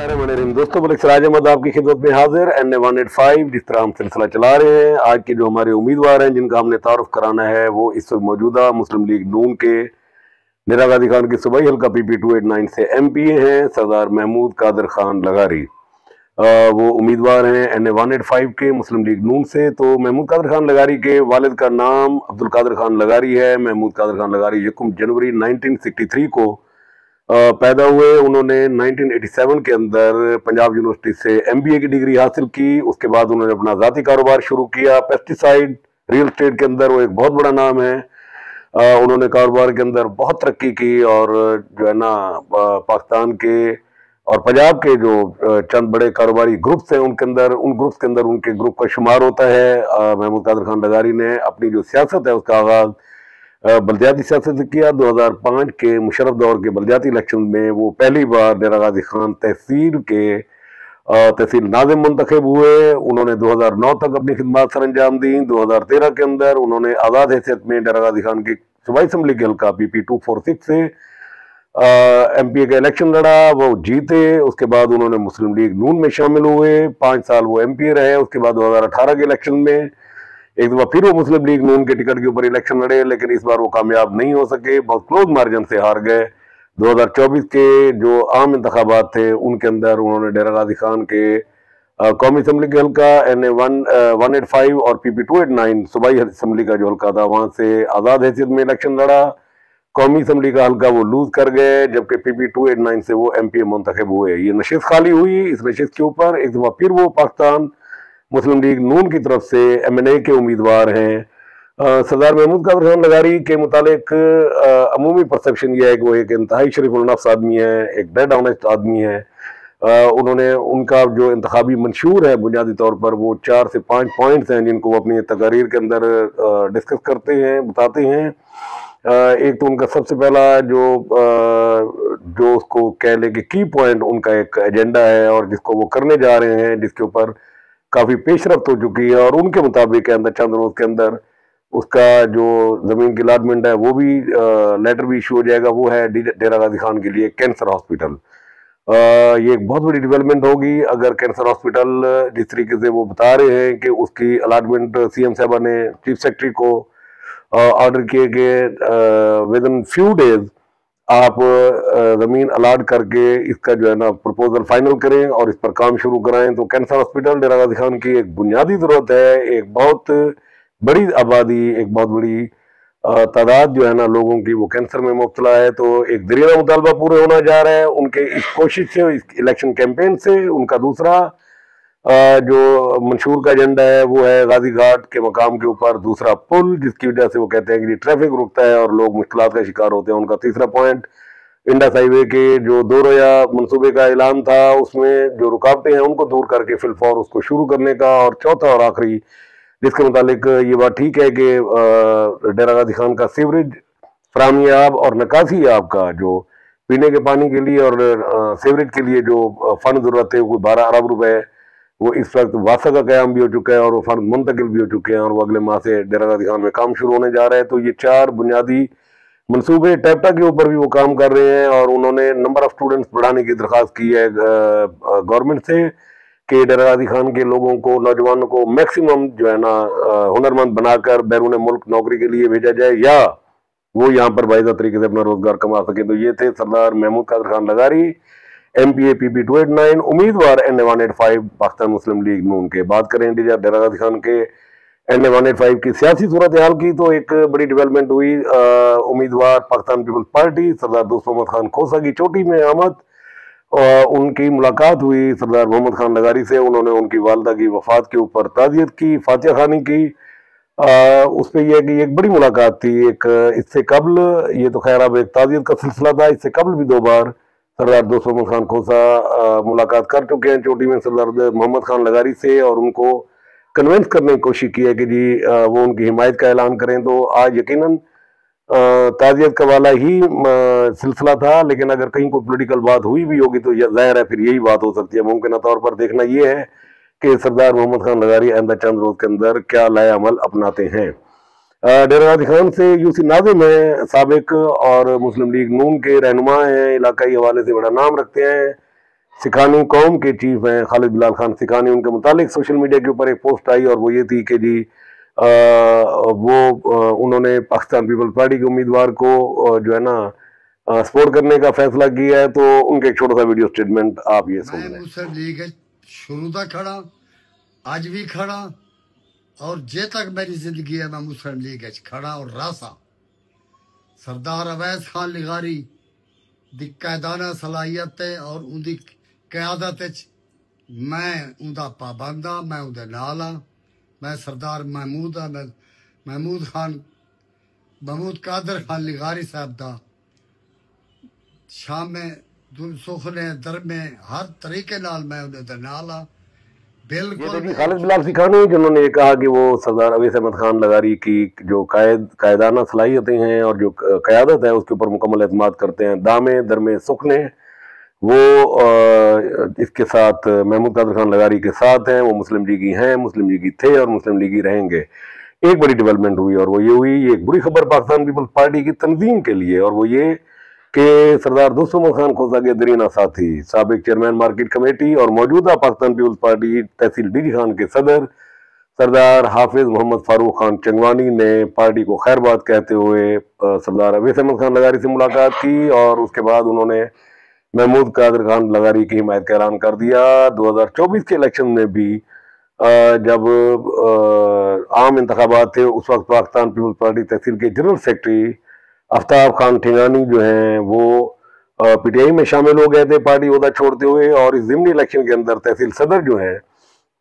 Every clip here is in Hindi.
बिस्मिल्लाहिर्रहमानिर्रहीम। दोस्तों, मलिक सिराज अहमद आपकी खिदमत में हाजिर। NA185 जिस तरह हम सिलसिला चला रहे हैं, आज के जो हमारे उम्मीदवार हैं जिनका हमने तारुफ कराना है वो इस वक्त मौजूदा मुस्लिम लीग नून के निरा गाजी खान की सूबाई हल्का PP 289 से MPA हैं सरदार महमूद कादर खान लगारी। वो उम्मीदवार हैं NA185 के मुस्लिम लीग नून से। तो महमूद कादर खान लगारी के वालिद का नाम अब्दुल कादर खान लगारी है। महमूद कादर खान लगारी 1 जनवरी 1963 को पैदा हुए। उन्होंने 1987 के अंदर पंजाब यूनिवर्सिटी से MBA की डिग्री हासिल की। उसके बाद उन्होंने अपना ज़ाती कारोबार शुरू किया पेस्टिसाइड रियल एस्टेट के अंदर। वो एक बहुत बड़ा नाम है। उन्होंने कारोबार के अंदर बहुत तरक्की की और जो है ना पाकिस्तान के और पंजाब के जो चंद बड़े कारोबारी ग्रुप्स हैं उन ग्रुप्स के अंदर उनके ग्रुप का शुमार होता है। महमूद कादर खान लगारी ने अपनी जो सियासत है उसका आगाज़ बल्दियाती सियासत से किया। 2005 के मुशर्रफ दौर के बल्दियाती इलेक्शन में वो पहली बार डेरा गाजी खान तहसील के तहसील नाज़िम मुंतखब हुए। उन्होंने 2009 तक अपनी खिदमत सर अंजाम दी। 2013 के अंदर उन्होंने आज़ाद हैसियत में डेरा गाजी खान की सूबाई असम्बली के हल्का PP 246 से MPA का इलेक्शन लड़ा, वो जीते। उसके बाद उन्होंने मुस्लिम लीग नून में शामिल हुए। 5 साल वो MPA रहे। उसके बाद 2018 के इलेक्शन में एक दफा फिर वो मुस्लिम लीग नून के टिकट के ऊपर इलेक्शन लड़े, लेकिन इस बार वो कामयाब नहीं हो सके, बहुत क्लोज मार्जिन से हार गए। 2024 के जो आम इंतखाबात थे उनके अंदर उन्होंने डेरा गाजी खान के कौमी असम्बली के हल्का NA185 और PP 289 सूबाई असम्बली का जो हल्का था वहां से आज़ाद हैसियत में इलेक्शन लड़ा। कौमी असम्बली का हल्का वो लूज कर गए, जबकि PP 289 से वो MPA मुंतखब हुए। ये नशिस्त खाली हुई। इस नशिस्त के ऊपर एक दफा फिर वो पाकिस्तान मुस्लिम लीग नून की तरफ से MNA के उम्मीदवार हैं। सरदार महमूद कादर खान लगारी के मुतालिक अमूमी परसेप्शन यह है कि वो एक इंतहाई शरीफुल नफ्स आदमी है, एक डेड ऑनेस्ट आदमी है। उन्होंने उनका जो इंतखाबी मंशूर है बुनियादी तौर पर वो 4 से 5 पॉइंट्स हैं जिनको वो अपनी तकारीर के अंदर डिस्कस करते हैं, बताते हैं। एक तो उनका सबसे पहला जो उसको कह ले कि की पॉइंट उनका एक एजेंडा है और जिसको वो करने जा रहे हैं, जिसके ऊपर काफ़ी पेशरफ्त हो चुकी है और उनके मुताबिक के अंदर चंद रोज के अंदर उसका जो ज़मीन की अलाटमेंट है वो भी लेटर भी इशू हो जाएगा। वो है डेरा गाजी खान के लिए कैंसर हॉस्पिटल। ये एक बहुत बड़ी डेवलपमेंट होगी अगर कैंसर हॉस्पिटल जिस तरीके से वो बता रहे हैं कि उसकी अलाटमेंट CM साहबा ने चीफ सेक्रेटरी को ऑर्डर किए कि विद इन फ्यू डेज आप ज़मीन अलाट करके इसका जो है ना प्रपोजल फाइनल करें और इस पर काम शुरू कराएं। तो कैंसर हॉस्पिटल डेरा गाजी खान की एक बुनियादी ज़रूरत है। एक बहुत बड़ी आबादी, एक बहुत बड़ी तादाद जो है ना लोगों की वो कैंसर में मुब्तला है। तो एक दरिया मुतालबा पूरे होना जा रहा है उनके इस कोशिश से, इस इलेक्शन कैंपेन से। उनका दूसरा जो मंशूर का एजेंडा है वो है गाजी घाट के मकाम के ऊपर दूसरा पुल, जिसकी वजह से वो कहते हैं कि ट्रैफिक रुकता है और लोग मुश्किलात का शिकार होते हैं। उनका तीसरा पॉइंट इंडस हाईवे के जो 2 रोज़ा मनसूबे का ऐलान था उसमें जो रुकावटें हैं उनको दूर करके फिलफौर उसको शुरू करने का। और चौथा और आखिरी जिसके मुतालिक ये बात ठीक है कि डेरा गाजी खान का सीवरेज फराहमियाब और निकासी आब का जो पीने के पानी के लिए और सीवरेज के लिए जो फंड ज़रूरत है वो 12 अरब रुपए, वो इस वक्त वासा का क़याम भी हो चुका है और वो फंड मुंतकिल भी हो चुके हैं और वो अगले माह से डेरा गाजी खान में काम शुरू होने जा रहा है। तो ये 4 बुनियादी मनसूबे टैप्टा के ऊपर भी वो काम कर रहे हैं और उन्होंने नंबर ऑफ स्टूडेंट्स बढ़ाने की दरख्वास्त की है गवर्नमेंट से कि डेरा गाजी खान के लोगों को, नौजवानों को मैक्सिमम जो है ना हुनरमंद बनाकर बैरून मुल्क नौकरी के लिए भेजा जाए या वो यहाँ पर बाइज़ा तरीके से अपना रोजगार कमा सके। तो ये थे सरदार महमूद कादर खान लगारी, MPA PP 289 उम्मीदवार NA185 पाकिस्तान मुस्लिम लीग नून के। बात करें डेरा गाजी खान के NA185 की सियासी सूरत हाल की तो एक बड़ी डेवलपमेंट हुई। उम्मीदवार पाकिस्तान पीपल्स पार्टी सरदार दोस्त मोहम्मद खान खोसा की चोटी में आमद और उनकी मुलाकात हुई सरदार मोहम्मद खान लगारी से। उन्होंने उनकी वालदा की वफात के ऊपर ताज़ियत की, फातिहा खानी की। उस पर यह कि एक बड़ी मुलाकात थी। एक इससे कबल, ये तो खैर अब एक ताज़ियत का सिलसिला था, इससे कबल भी 2 बार सरदार दोस्त मोहम्मद खान खोसा मुलाकात कर चुके हैं चोटी में सरदार मोहम्मद खान लगारी से और उनको कन्विंस करने की कोशिश की है कि जी वो उनकी हिमायत का ऐलान करें। तो आज यकीनन ताज़ियत का वाला ही सिलसिला था, लेकिन अगर कहीं कोई पॉलिटिकल बात हुई भी होगी तो जाहिर है फिर यही बात हो सकती है। मुमकिन तौर पर देखना ये है कि सरदार मोहम्मद खान लगारी आइंदा चंद रोज के अंदर क्या लाए अमल अपनाते हैं। डेरा गाजी खान से UC नाज़िम है साबिक और मुस्लिम लीग नून के रहनुमा हैं, इलाकाई हवाले से बड़ा नाम रखते हैं। सिखानी कौम के चीफ हैं खालिद बिलाल खान सिखानी, उनके मुतालिक सोशल मीडिया के ऊपर एक पोस्ट आई और वो ये थी कि जी उन्होंने पाकिस्तान पीपल्स पार्टी के उम्मीदवार को जो है ना सपोर्ट करने का फैसला किया है। तो उनके एक छोटा सा वीडियो स्टेटमेंट आप ये सुन लें। मुस्लिम लीग शुरू तक खड़ा, आज भी खड़ा और जे तक मेरी जिंदगी है मैं मुस्लिम लीग खड़ा और रासा। सरदार अवैस खान लिगारी दी कायदाना सलाहियत और उनकी क्यादत मैं उनका पाबंद हाँ, मैं उनके नाल हाँ। मैं सरदार महमूद हाँ, मैं महमूद कादर खान लिगारी साहब का शाम में सुख ने दर में हर तरीके नाल मैं उनके नाल हाँ। बिल्कुल खालिद बिलाल सिखानी जिन्होंने ये कहा कि वो सरदार अवैस अहमद खान लगारी की जो कायदाना सलाहियतें हैं और जो क़यादत है उसके ऊपर मुकम्मल एतमाद करते हैं। दामे दरमे सुख ने वो इसके साथ महमूद कादर खान लगारी के साथ हैं, वो मुस्लिम लीगी हैं, मुस्लिम लीगी थे और मुस्लिम लीगी रहेंगे। एक बड़ी डेवलपमेंट हुई और वो ये हुई, ये एक बुरी खबर पाकिस्तान पीपल्स पार्टी की तंजीम के लिए, और वो ये कि सरदार दोस्त उमर खान खोसा के दरीना साथी साबिक चेयरमैन मार्केट कमेटी और मौजूदा पाकिस्तान पीपल्स पार्टी तहसील डीजी खान के सदर सरदार हाफिज मोहम्मद फारूक खान चंगवानी ने पार्टी को खैरबाद कहते हुए सरदार अवैस अहमद खान लगारी से मुलाकात की और उसके बाद उन्होंने महमूद कादर खान लगारी की हिमायत का ऐलान कर दिया। 2024 के इलेक्शन में भी जब आम इंतखाबात थे उस वक्त पाकिस्तान पीपल्स पार्टी तहसील के जनरल सेक्रेटरी आफ्ताब खान ठिंगानी जो हैं वो पीटीआई में शामिल हो गए थे पार्टी ओहदा छोड़ते हुए, और इस ज़िमनी इलेक्शन के अंदर तहसील सदर जो हैं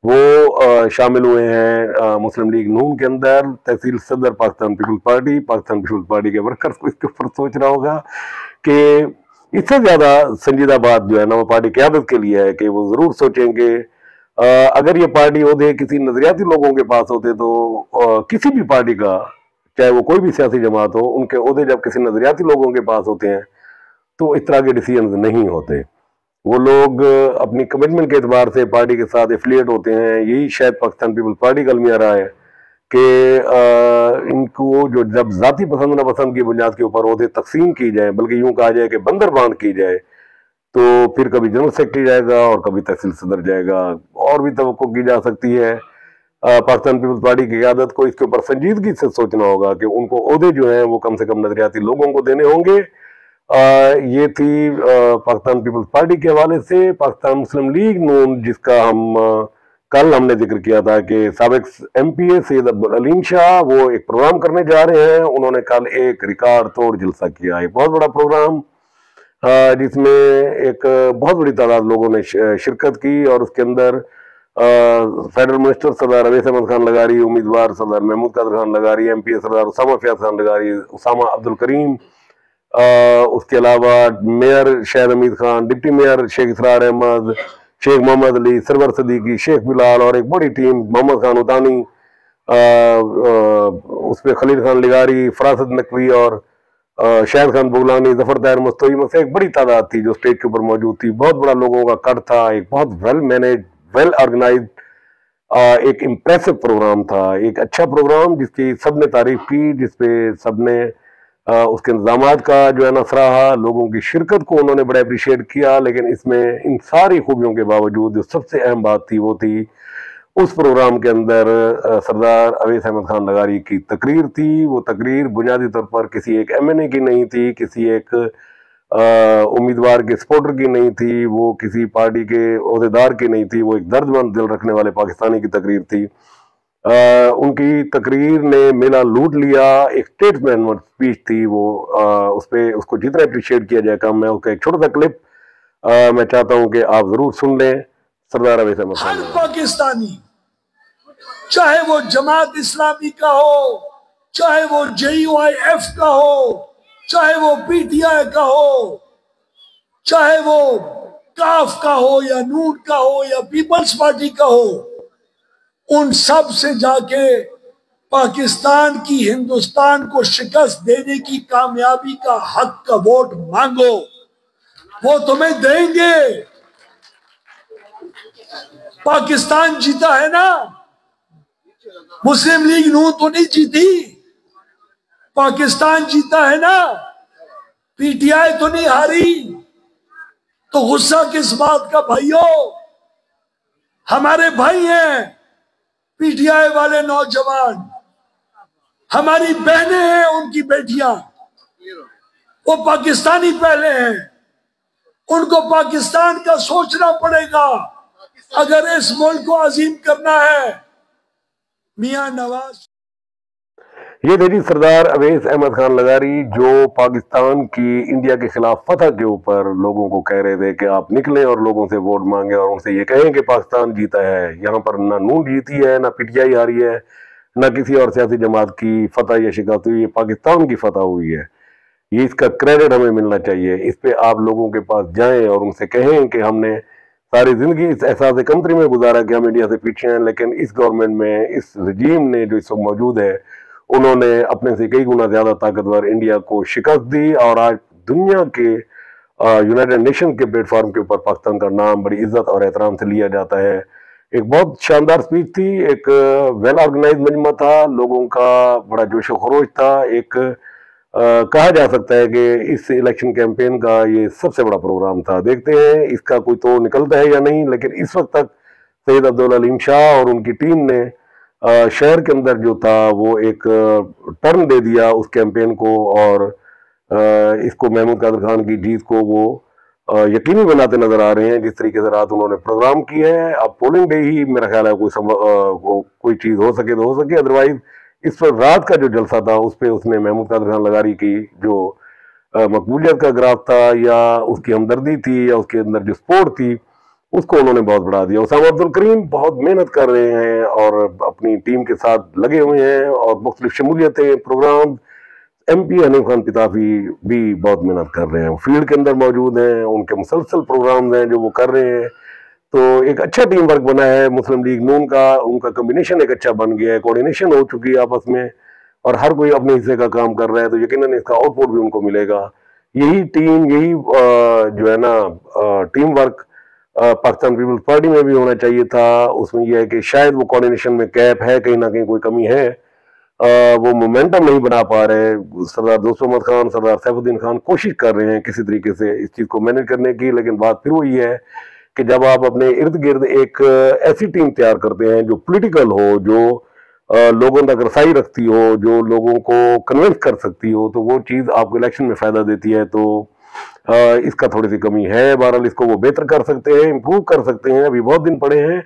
वो शामिल हुए हैं मुस्लिम लीग नून के अंदर। तहसील सदर पाकिस्तान पीपल्स पार्टी के वर्कर्स को इसके ऊपर सोच रहा होगा कि इससे ज्यादा संजीदा बात जो है ना वो पार्टी क़यादत के लिए है कि वो जरूर सोचेंगे अगर ये पार्टी ओहदे किसी नजरियाती लोगों के पास होते तो किसी भी पार्टी का चाहे वो कोई भी सियासी जमात हो, उनके ओहदे जब किसी नजरियाती लोगों के पास होते हैं तो इस तरह के डिसीजन नहीं होते। वो लोग अपनी कमिटमेंट के एतबार से पार्टी के साथ एफिलिएट होते हैं। यही शायद पाकिस्तान पीपल्स पार्टी का अलमिया रहा है कि इनको जो जब जाती पसंद नापसंद की बुनियाद के ऊपर ओहदे तकसीम की जाए, बल्कि यूं कहा जाए कि बंदरबांट की जाए, तो फिर कभी जनरल सेक्रेटरी जाएगा और कभी तहसील सदर जाएगा। और भी तवक्को की जा सकती है। पाकिस्तान पीपल्स पार्टी की क़यादत को इसके ऊपर संजीदगी से सोचना होगा कि उनको ओहदे जो हैं वो कम से कम नजरियाती लोगों को देने होंगे। ये थी पाकिस्तान पीपल्स पार्टी के हवाले से। पाकिस्तान मुस्लिम लीग नून जिसका कल हमने जिक्र किया था कि साबिक एमपीए सैयद अब्दुल अलीम शाह वो एक प्रोग्राम करने जा रहे हैं। उन्होंने कल एक रिकॉर्ड तोड़ जलसा किया, एक बहुत बड़ा प्रोग्राम जिसमें एक बहुत बड़ी तादाद लोगों ने शिरकत की और उसके अंदर फेडरल मिनिस्टर सरदार अवैस अहमद खान लगारी, उम्मीदवार सरदार महमूद कादर खान लगारी, एमपीए सरदार उसामा फयाज खान लगारी, उसामा अब्दुल करीम, उसके अलावा mayor Shahid Hameed Khan, deputy mayor Sheikh Israr Ahmed, Sheikh Mohammad Ali, Sarwar Siddiqui, Sheikh Bilal और एक बड़ी टीम, मोहम्मद खान उतानी, उसमें खलील खान लिगारी, फरासत नकवी और शाहिद खान बुगलानी, जफर ताहिर मुस्तोई में से एक बड़ी तादाद थी जो स्टेज के ऊपर मौजूद थी। बहुत बड़ा लोगों का कट था, एक बहुत वेल मैनेज, वेल ऑर्गेनाइज, एक इम्प्रेसिव प्रोग्राम था, एक अच्छा प्रोग्राम जिसकी सबने तारीफ की, जिसपे सबने उसके इंतजामात का जो है ना सराहा, लोगों की शिरकत को उन्होंने बड़ा अप्रिशिएट किया। लेकिन इसमें इन सारी खूबियों के बावजूद जो सबसे अहम बात थी वो थी उस प्रोग्राम के अंदर सरदार अवैस अहमद खान लगारी की तकरीर थी। वो तकरीर बुनियादी तौर पर किसी एक एमएनए की नहीं थी, किसी एक उम्मीदवार के सपोर्टर की नहीं थी, वो किसी पार्टी के ओहदेदार की नहीं थी, वो एक दर्दमंद दिल रखने वाले पाकिस्तानी की तकरीर थी। उनकी तकरीर ने मेला लूट लिया, एक स्टेटसमैन स्पीच थी वो, उस पर उसको जितना अप्रिशिएट किया जाए कम। मैं उसका एक छोटा सा क्लिप मैं चाहता हूं कि आप जरूर सुन लें। सरदार अवैस अहमद खान, हर पाकिस्तानी, चाहे वो जमात इस्लामी का हो, चाहे वो JUIF का हो, चाहे वो PTI का हो, चाहे वो काफ का हो या नून का हो या पीपल्स पार्टी का हो, उन सब से जाके पाकिस्तान की हिंदुस्तान को शिकस्त देने की कामयाबी का हक का वोट मांगो, वो तुम्हें देंगे। पाकिस्तान जीता है ना, मुस्लिम लीग नून तो नहीं जीती। पाकिस्तान जीता है ना, PTI तो नहीं हारी। तो गुस्सा किस बात का भाइयों? हमारे भाई हैं पीटीआई वाले नौजवान, हमारी बहनें हैं, उनकी बेटियां, वो पाकिस्तानी पहले हैं, उनको पाकिस्तान का सोचना पड़ेगा अगर इस मुल्क को अजीम करना है। मियां नवाज। ये थे जी सरदार अवैस अहमद खान लगारी, जो पाकिस्तान की इंडिया के खिलाफ फतह के ऊपर लोगों को कह रहे थे कि आप निकलें और लोगों से वोट मांगे और उनसे ये कहें कि पाकिस्तान जीता है। यहाँ पर ना नून जीती है, ना पीटीआई हारी है, ना किसी और सियासी जमात की फतह या शिकस्त हुई है, पाकिस्तान की फतह हुई है। ये इसका क्रेडिट हमें मिलना चाहिए। इस पे आप लोगों के पास जाएं और उनसे कहें कि हमने सारी जिंदगी इस एहसास कमतरी में गुजारा कि हम इंडिया से पीछे हैं, लेकिन इस गवर्नमेंट में, इस रजीम ने जो इस वक्त मौजूद है, उन्होंने अपने से कई गुना ज्यादा ताकतवर इंडिया को शिकस्त दी और आज दुनिया के यूनाइटेड नेशन के प्लेटफॉर्म के ऊपर पाकिस्तान का नाम बड़ी इज्जत और एहतराम से लिया जाता है। एक बहुत शानदार स्पीच थी, एक वेल ऑर्गेनाइज मजमा था, लोगों का बड़ा जोशो खरोश था। एक कहा जा सकता है कि इस इलेक्शन कैंपेन का ये सबसे बड़ा प्रोग्राम था। देखते हैं इसका कोई तोड़ निकलता है या नहीं, लेकिन इस वक्त तक सैयद अब्दुल अलीम शाह और उनकी टीम ने शहर के अंदर जो था वो एक टर्न दे दिया उस कैंपेन को, और इसको महमूद कादर खान की जीत को वो यकीनी बनाते नजर आ रहे हैं। जिस तरीके से रात उन्होंने प्रोग्राम किए हैं, अब पोलिंग डे ही मेरा ख्याल है कोई चीज हो सके तो हो सके, अदरवाइज इस पर रात का जो जलसा था उस पर उसने महमूद कादर खान लगारी की जो मकबूलियत का ग्राफ था या उसकी हमदर्दी थी या उसके अंदर जो स्पोर्ट थी, उसको उन्होंने बहुत बढ़ा दिया। उसामा अब्दुल करीम बहुत मेहनत कर रहे हैं और अपनी टीम के साथ लगे हुए हैं और मुख्तलिफ शमूलियतें प्रोग्राम। MP हनीफ खान पिताफी भी बहुत मेहनत कर रहे हैं, फील्ड के अंदर मौजूद हैं, उनके मुसलसल प्रोग्राम्स हैं जो वो कर रहे हैं। तो एक अच्छा टीम वर्क बना है मुस्लिम लीग नून का, उनका कम्बिनेशन एक अच्छा बन गया है, कोऑर्डिनेशन हो चुकी है आपस में और हर कोई अपने हिस्से का काम कर रहा है, तो यकीनन इसका आउटपुट भी उनको मिलेगा। यही टीम, यही जो है ना team work Pakistan People's Party में भी होना चाहिए था। उसमें यह है कि शायद वो कोऑर्डिनेशन में गैप है, कहीं ना कहीं कोई कमी है, वो मोमेंटम नहीं बना पा रहे। सरदार दोस्त अहमद खान, सरदार सैफुद्दीन खान कोशिश कर रहे हैं किसी तरीके से इस चीज को मैनेज करने की, लेकिन बात फिर वही है कि जब आप अपने इर्द गिर्द एक ऐसी टीम तैयार करते हैं जो पॉलिटिकल हो, जो लोगों तक रसाई रखती हो, जो लोगों को कन्विंस कर सकती हो, तो वो चीज आपको इलेक्शन में फायदा देती है। तो इसका थोड़ी सी कमी है। बहरहाल इसको वो बेहतर कर सकते हैं, इम्प्रूव कर सकते हैं, अभी बहुत दिन पड़े हैं।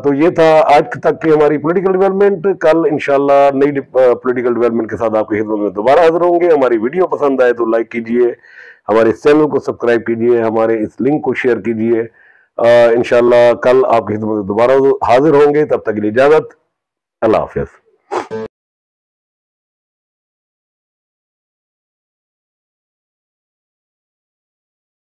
तो ये था आज तक की हमारी पॉलिटिकल डेवलपमेंट। कल इंशाल्लाह नई पॉलिटिकल डेवलपमेंट के साथ आपकी खिदमत में दोबारा हाजिर होंगे। हमारी वीडियो पसंद आए तो लाइक कीजिए, हमारे इस चैनल को सब्सक्राइब कीजिए, हमारे इस लिंक को शेयर कीजिए। इंशाल्लाह कल आपकी खिदमत में दोबारा हाजिर होंगे। तब तक के लिए इजाजत, अल्लाह हाफिज।